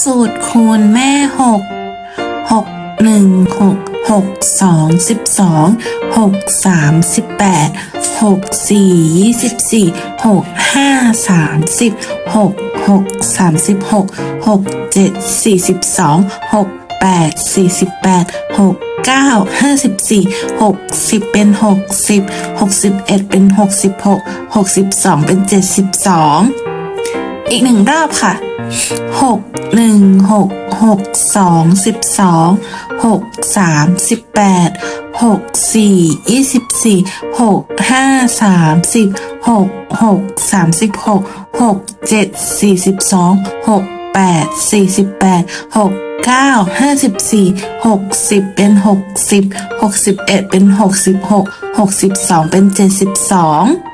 สูตรคูณแม่หก6 1 6 6 2 12 6 3 18 6 4 24 6 5 30 6 6 36 6 7 42 6 8 48 6 9 54 60เป็น60 61เป็น66 62เป็น72อีกหนึ่งรอบค่ะ6 1 6 6 2 12 6 3 18 6 4 24 6 5 30 6 6 36 6 7 42 6 8 48 6 9 54 60เป็น60 61เป็น66 62เป็น72